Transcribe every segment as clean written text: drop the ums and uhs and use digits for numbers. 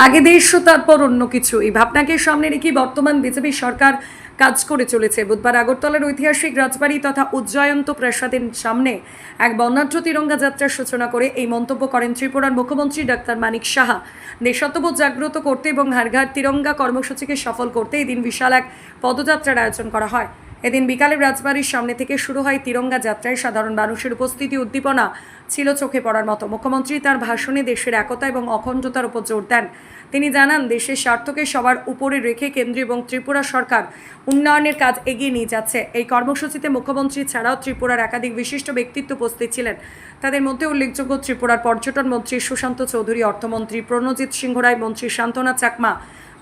আগে দেশ তারপর অন্য কিছু, এই ভাবনাকে সামনে রেখে বর্তমান বিজেপি সরকার কাজ করে চলেছে। বুধবার আগরতলার ঐতিহাসিক রাজবাড়ি তথা উজ্জয়ন্ত প্রাসাদের সামনে এক বর্ণাঢ্য তিরঙ্গা যাত্রার সূচনা করে এই মন্তব্য করেন ত্রিপুরার মুখ্যমন্ত্রী ডাক্তার মানিক সাহা। দেশাত্মবোধ জাগ্রত করতে এবং হর ঘর তিরঙ্গা কর্মসূচিকে সফল করতে এদিন বিশাল এক পদযাত্রার আয়োজন করা হয়। এদিন বিকালে রাজবাড়ির সামনে থেকে শুরু হয় তিরঙ্গা যাত্রায়। সাধারণ মানুষের উপস্থিতি উদ্দীপনা ছিল চোখে পড়ার মতো। মুখ্যমন্ত্রী তার ভাষণে দেশের একতা এবং অখণ্ডতার উপর জোর দেন। তিনি জানান, দেশের স্বার্থকে সবার উপরে রেখে কেন্দ্রীয় এবং ত্রিপুরা সরকার উন্নয়নের কাজ এগিয়ে নিয়ে যাচ্ছে। এই কর্মসূচিতে মুখ্যমন্ত্রী ছাড়াও ত্রিপুরার একাধিক বিশিষ্ট ব্যক্তিত্ব উপস্থিত ছিলেন। তাদের মধ্যে উল্লেখযোগ্য ত্রিপুরার পর্যটন মন্ত্রী সুশান্ত চৌধুরী, অর্থমন্ত্রী প্রণজিৎ সিংহ রায়, মন্ত্রী শান্তনা চাকমা,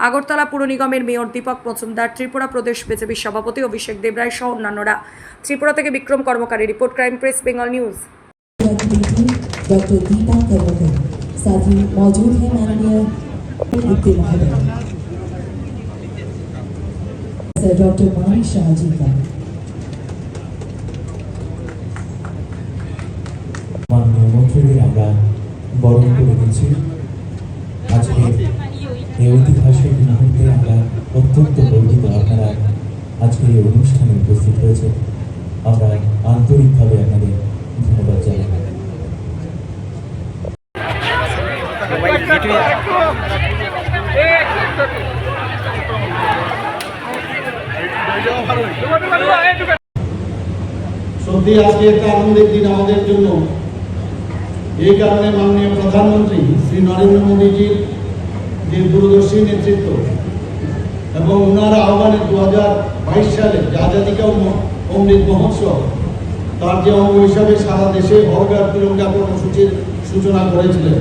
আগরতলা পুর নিগমের মেয়র দীপক মজুমদার, ত্রিপুরা প্রদেশ বিজেপির সভাপতি অভিষেক দেবরায় সহ অন্যান্যরা। ত্রিপুরা থেকে বিক্রম কর্মকারী report, crime press Bengal news. Doctor Dipa Karmakar साथ ही मौजूद है माननीय वित्त महोदय डॉक्टर मानिक शाह जी का মাননীয় মন্ত্রীদের আমরা বরণ করে দিচ্ছি। আজকে এই ঐতিহাসিক মুহূর্তে আমরা অত্যন্ত গর্বিত আপনারা আজকে এই অনুষ্ঠানে উপস্থিত হয়েছে। আমরা আন্তরিকভাবে আপনাদের ধন্যবাদ জানাই। সত্যি আজকে একটা আনন্দের দিন আমাদের জন্য। এই কারণে মাননীয় প্রধানমন্ত্রী শ্রী নরেন্দ্র মোদীজির যে দূরদর্শী নেতৃত্ব এবং ওনার আহ্বানে 2022 সালে যে আজাদী কা অমৃত মহোৎসব, তার যে অঙ্গ হিসাবে সারা দেশে হর ঘর তিরঙ্গা কর্মসূচির সূচনা করেছিলেন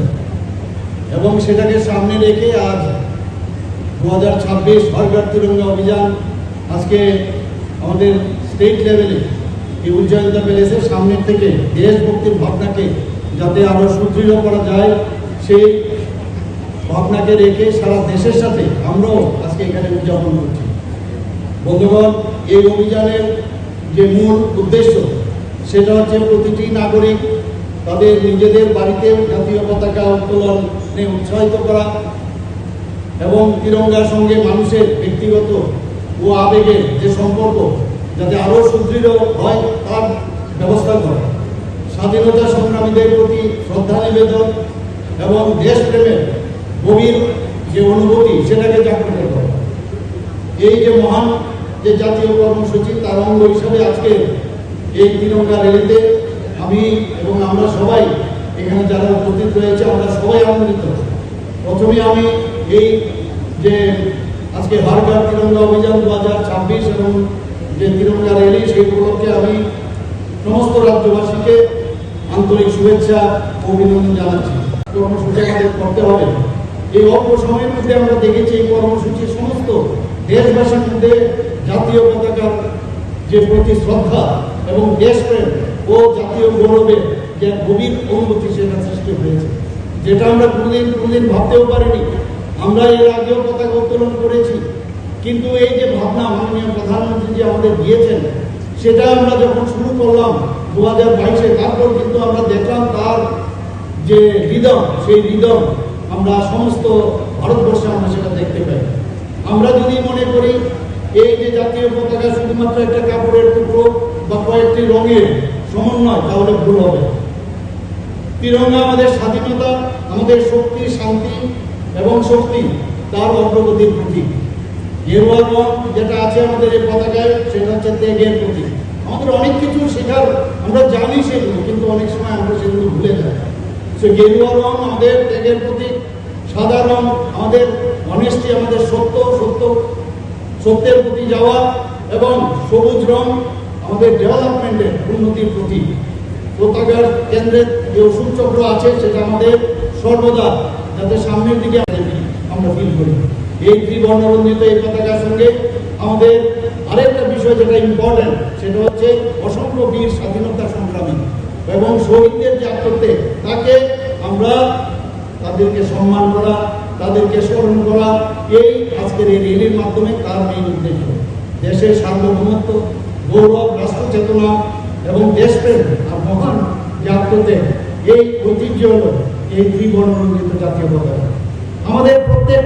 এবং সেটাকে সামনে রেখে আজ 2026 হর ঘর তিরঙ্গা অভিযান আজকে আমাদের স্টেট লেভেলে এই উজ্জয়ন্ত প্যালেসের সামনের থেকে দেশভক্তির ভাবনাকে যাতে আরো সুদৃঢ় করা যায়, সেই ভাবনাকে রেখে সারা দেশের সাথে আমরাও আজকে এখানে উদযাপন করছি। বন্ধুগণ, এই অভিযানের যে মূল উদ্দেশ্য সেটা হচ্ছে প্রতিটি নাগরিক তাদের নিজেদের বাড়িতে জাতীয় পতাকা উত্তোলনে উৎসাহিত করা এবং তিরঙ্গার সঙ্গে মানুষের ব্যক্তিগত ও আবেগের যে সম্পর্ক যাতে আরো সুদৃঢ় হয় তার ব্যবস্থা করা, স্বাধীনতা সংগ্রামীদের প্রতি শ্রদ্ধা নিবেদন এবং দেশপ্রেমের গভীর যে অনুভূতি সেটাকে জাগ্রত করা। এই যে মহান যে জাতীয় কর্মসূচি তার অঙ্গ হিসাবে আজকে এই তিরঙ্গা র্যালিতে আমি এবং আমরা সবাই এখানে যারা উপস্থিত রয়েছে আমরা সবাই আনন্দিত। প্রথমে আমি এই যে আজকে হর ঘর তিরঙ্গা অভিযান 2026 এবং যে তিরঙ্গা র্যালি সেই উপলক্ষে আমি সমস্ত রাজ্যবাসীকে আন্তরিক শুভেচ্ছা ও অভিনন্দন জানাচ্ছি। কর্মসূচি আমাদের করতে হবে। এই অল্প সময়ের মধ্যে আমরা দেখেছি এই কর্মসূচি সমস্ত দেশবাসীর মধ্যে জাতীয় পতাকার যে প্রতি শ্রদ্ধা এবং দেশপ্রেম ও জাতীয় গৌরবের যে গভীর অনুভূতি সেটা সৃষ্টি হয়েছে, যেটা আমরা কোনোদিন ভাবতেও পারিনি। আমরা এর আগেও পতাকা উত্তোলন করেছি, কিন্তু এই যে ভাবনা মাননীয় প্রধানমন্ত্রী যে আমাদের দিয়েছেন সেটা আমরা যখন শুরু করলাম 2022-এ, তারপর কিন্তু আমরা দেখলাম তার যে হৃদয়, সেই হৃদয় আমরা সমস্ত ভারতবর্ষে আমরা সেটা দেখতে পাই। আমরা যদি মনে করি এই যে জাতীয় পতাকা শুধুমাত্র একটা কাপড়ের টুকরো বা কয়েকটি রঙের সমন্বয়, তাহলে ভুল হবে। তিরঙ্গা আমাদের স্বাধীনতা, আমাদের শক্তি, শান্তি এবং শক্তি, তার অগ্রগতির প্রতীক। গেরুয়া রং যেটা আছে আমাদের এই পতাকায় সেটা হচ্ছে ত্যাগের প্রতীক। আমাদের অনেক কিছু শেখার, আমরা জানি সেগুলো, কিন্তু অনেক সময় আমরা সেগুলো ভুলে যাই। সে গেরুয়া রং আমাদের ত্যাগের প্রতীক, সাদা রং আমাদের অনেস্টি, আমাদের সত্যের প্রতি যাওয়া, এবং সবুজ রং আমাদের ডেভেলপমেন্টের উন্নতির প্রতীক। পতাকার কেন্দ্রের যে অশোক চক্র আছে সেটা আমাদের সর্বদা যাতে সামনের দিকে আমরা ফিল করি। এই ত্রিবর্ণরঞ্জিত এই পতাকার সঙ্গে আমাদের আরেকটা বিষয় যেটা ইম্পর্টেন্ট, সেটা হচ্ছে অসংখ্য বীর স্বাধীনতা সংগ্রামী এবং শহীদদের যে আত্মত্যাগ, তাকে আমরা তাদেরকে সম্মান করা, তাদেরকে স্মরণ করা, এই আজকের এই র্যালির মাধ্যমে তার মেইন উদ্দেশ্য। দেশের সার্বভৌমত্ব, গৌরব, রাষ্ট্র চেতনা এবং দেশপ্রেম আর মহান যে আত্মত্যাগ, এই ঐতিহ্য হল এই ত্রিবর্ণরঞ্জিত জাতীয় পতাকা। আমাদের প্রত্যেক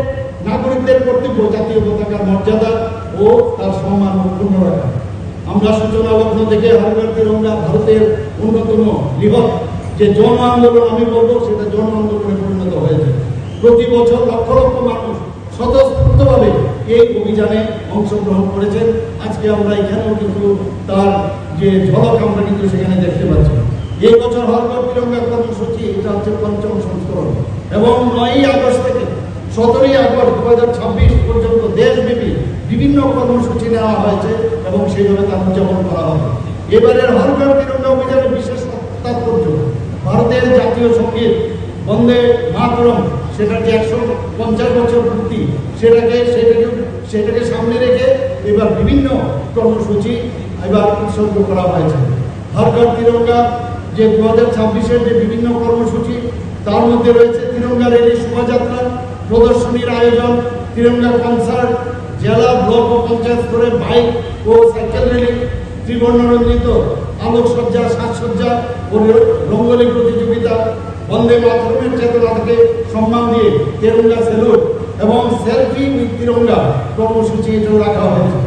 নাগরিকদের কর্তব্য জাতীয় পতাকার মর্যাদা ও তার সম্মান অক্ষুণ্ণ রাখা। আমরা সূচনা লগ্ন থেকে হরঘর তিরঙ্গা ভারতের অন্যতম বৃহৎ যে জন আন্দোলন আমি বলবো সেটা জন আন্দোলনে পরিণত হয়েছে। প্রতি বছর লক্ষ লক্ষ মানুষ স্বতঃস্ফূর্তভাবে এই অভিযানে অংশগ্রহণ করেছেন। আজকে আমরা এখানেও কিন্তু তার যে ঝলক আমরা কিন্তু সেখানে দেখতে পাচ্ছি। এই বছর হরঘর তিরঙ্গা কর্মসূচি এটা হচ্ছে ৫ম সংস্করণ এবং ৯ই আগস্ট থেকে ১৭ই আগস্ট ২০২৬ পর্যন্ত দেশব্যাপী বিভিন্ন কর্মসূচি নেওয়া হয়েছে এবং সেইভাবে তা উদযাপন করা হবে। এবারের হরঘর তিরঙ্গা অভিযানের বিশেষ তাৎপর্য ভারতের জাতীয় সঙ্গীত বন্দে মাতরম, সেটা যে ১৫০ বছর পূর্তি, সেটাকে সামনে রেখে এবার বিভিন্ন কর্মসূচি এবার উৎসর্গ করা হয়েছে। হরঘর তিরঙ্গা যে ২০২৬-এর যে বিভিন্ন কর্মসূচি তার মধ্যে রয়েছে তিরঙ্গা র্যালি, শোভাযাত্রা, প্রদর্শনীর আয়োজন, তিরঙ্গা কনসার্ট, জেলা ব্লক ও পঞ্চায়েত স্তরে বাইক ও সাইকেল র্যালি, ত্রিবর্ণরঞ্জিত আলোকসজ্জা, সাজসজ্জা ও রঙ্গোলি প্রতিযোগিতা, বন্দে মাতরমের চেতনাকে সম্মান দিয়ে তিরঙ্গা সেলুট এবং সেলফি উইথ তিরঙ্গা কর্মসূচি এটাও রাখা হয়েছে।